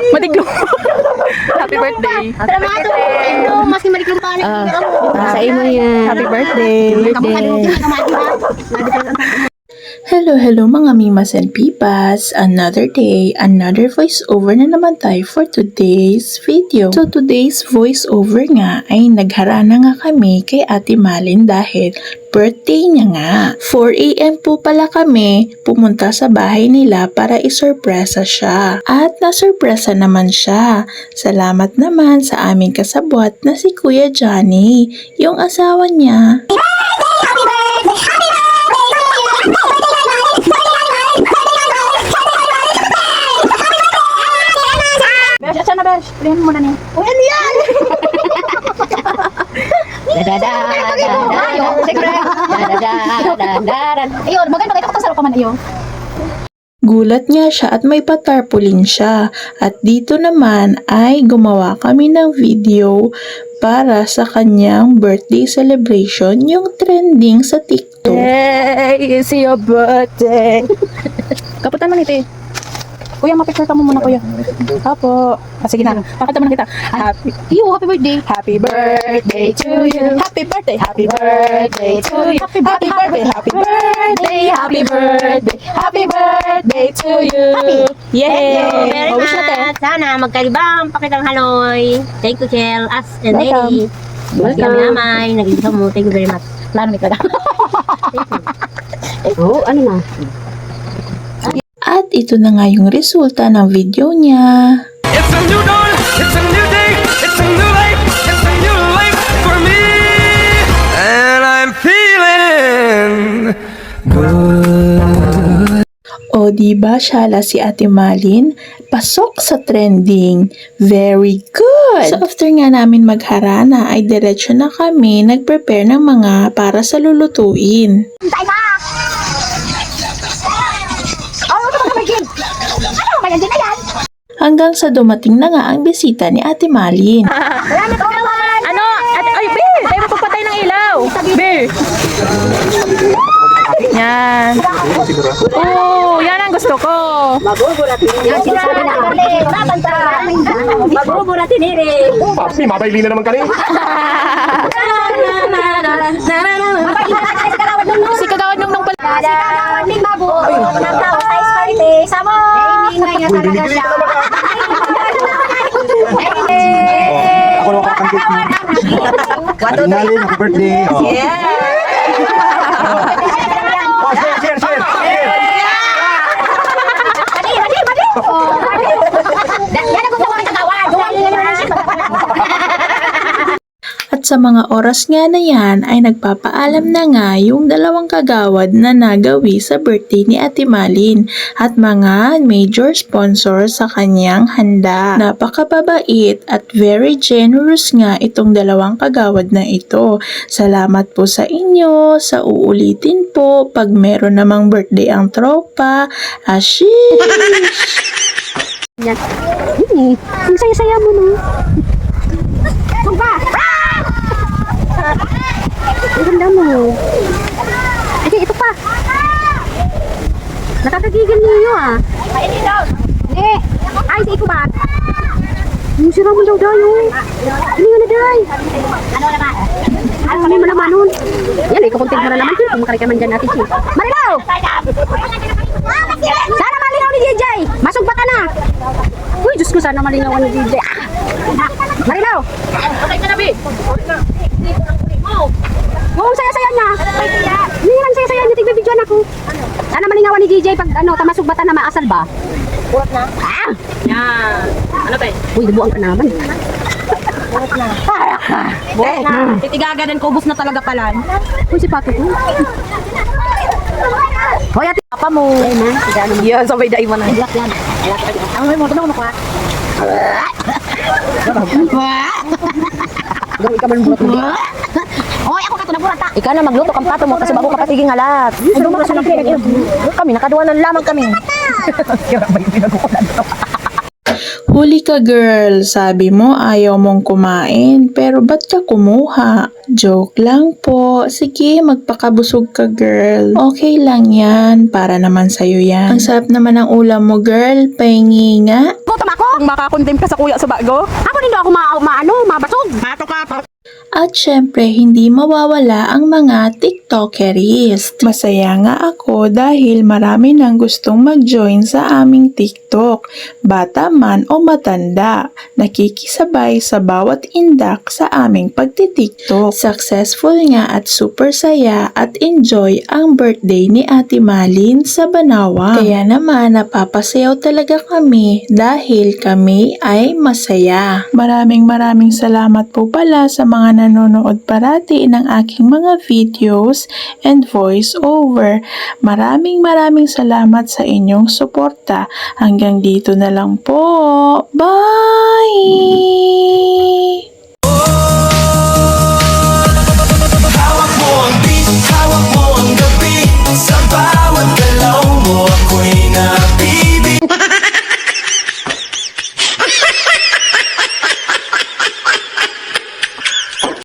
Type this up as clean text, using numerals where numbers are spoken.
Matiklong. Happy birthday. Salamat to. Mas maliklong pa rin. Sa imo yan. Happy birthday. Hello mga Mimas and Pipas! Another day, another voiceover na naman tayo for today's video. So today's voiceover nga ay nagharana nga kami kay Ate Malin dahil birthday niya nga. 4 AM po pala kami pumunta sa bahay nila para isurpresa siya. At nasurpresa naman siya. Salamat naman sa aming kasabwat na si Kuya Johnny, yung asawa niya. Besh, asan na Besh? Tingnan mo na niya. Uy, ano yan? Ayun, maganda kita ko sa pa man iyo. Gulat nga siya at may patarpulin siya. At dito naman ay gumawa kami ng video para sa kanyang birthday celebration, yung trending sa TikTok. Hey, it's your birthday. Kaputan mo nito eh. Kuya, mapicture ka mo muna kuya. Apo. Sige na. Pakita mo na kita. Happy birthday. Happy birthday to you. Happy birthday. Happy birthday to you. Happy birthday. Happy birthday. Happy birthday. Happy birthday to you. Yay! Very Wish natin. much. Sana magkalibang pakitang haloy. Thank you, Chel. As and Welcome. Eddie. Welcome. Yamay. Nag-ibig mo. Thank you very much. Plano ni talaga. Oh, ano na? At ito na nga yung resulta ng video niya. It's a new dawn, it's a new day, it's a new life, it's a new life for me. And I'm feeling good. O diba syala si Ate Malin? Pasok sa trending. Very good! So after nga namin magharana ay diretso na kami nag-prepare ng mga para sa lulutuin. Tayo na! Oh, ito mga magiging. Ano, may andin na yan? Hanggang sa dumating na nga ang bisita ni Ate Malin. Salamat ko naman. Ano? Ay, Bear! Tayo magpapatay ng ilaw! Bear! Yan. Oh, yan ang gusto ko. Yan, sinasabi na. Magbuburatin rin. Papi, mabayli na naman kami. Si Kagawad nung pala. Sigawad ning mabuo ng tao sa isparte. Samo! Ingay nga talaga siya. Ako lang kakangkit mo. Ate Malin, happy birthday. Oh. Oh, share. Mali! Yan ang gusto ko ng kagawad. At sa mga oras nga na yan ay nagpapaalam na nga yung dalawang kagawad na nagawi sa birthday ni Ate Malin at mga major sponsor sa kanyang handa. Napakababait at very generous nga itong dalawang kagawad na ito. Salamat po sa inyo, sa uulitin po pag meron namang birthday ang tropa. Ashish! Ang saya-saya mo no. Sumpa! Ang ganda mo. Ito pa. Nakakagigil niyo ah. Hindi! Ay, si Iko ba? Yung sira mo daw dayo. Hindi nga na day. Ano naman? Ano kami malaman nun? Yan, ikukuntig mo na naman siya. Kung makaricaman dyan natin siya. Marilaw! Sana malinaw ni DJ! Masugbatan na! Uy, Diyos ko, sana malinaw ni DJ. Marilaw! Okay ka na, Be. Oo, saya-saya niya. Hindi naman saya-saya niya. Tigbibidyoan ako. Sana malinaw ni DJ pag tamasugbatan na maasal ba? Kurot na. Ah! Yan. Ano ba? Uy, dibuang ka naman. Kurot na. Buhay na. Titigaga din ko. Ubus na talaga pala. Uy, si Pato ko. Hoy, ate. Papa mo. Ay, man. Tiga naman. Yan, sabay daig mo na. Black yan. Ang may mo, tanong mo ko ha. Gawin ka man bulat mo. Hoy, ako kato na burata. Ikaw na magluto kang pato mo kasi bago ka patiging halat. Ano mo kasi Kami, nakaduwanan lamang kami. Huli ka girl, sabi mo ayaw mong kumain, pero ba't ka kumuha? Joke lang po. Sige, magpakabusog ka girl. Okay lang yan, para naman sa'yo yan. Ang sarap naman ng ulam mo girl, pahingi nga. Gutom ako. Kung makakondem ka sa kuya sa bago. Ako din ako mabasog. At syempre, hindi mawawala ang mga TikTokerist. Masaya nga ako dahil marami nang gustong mag-join sa aming TikTok. Bata man o matanda, nakikisabay sa bawat indak sa aming pagti-TikTok. Successful nga at super saya at enjoy ang birthday ni Ate Malin sa Banawa. Kaya naman napapasayaw talaga kami dahil kami ay masaya. Maraming salamat po pala sa mga nanonood parati ng aking mga videos and voice over. Maraming salamat sa inyong suporta. Hanggang dito na lang po. Bye!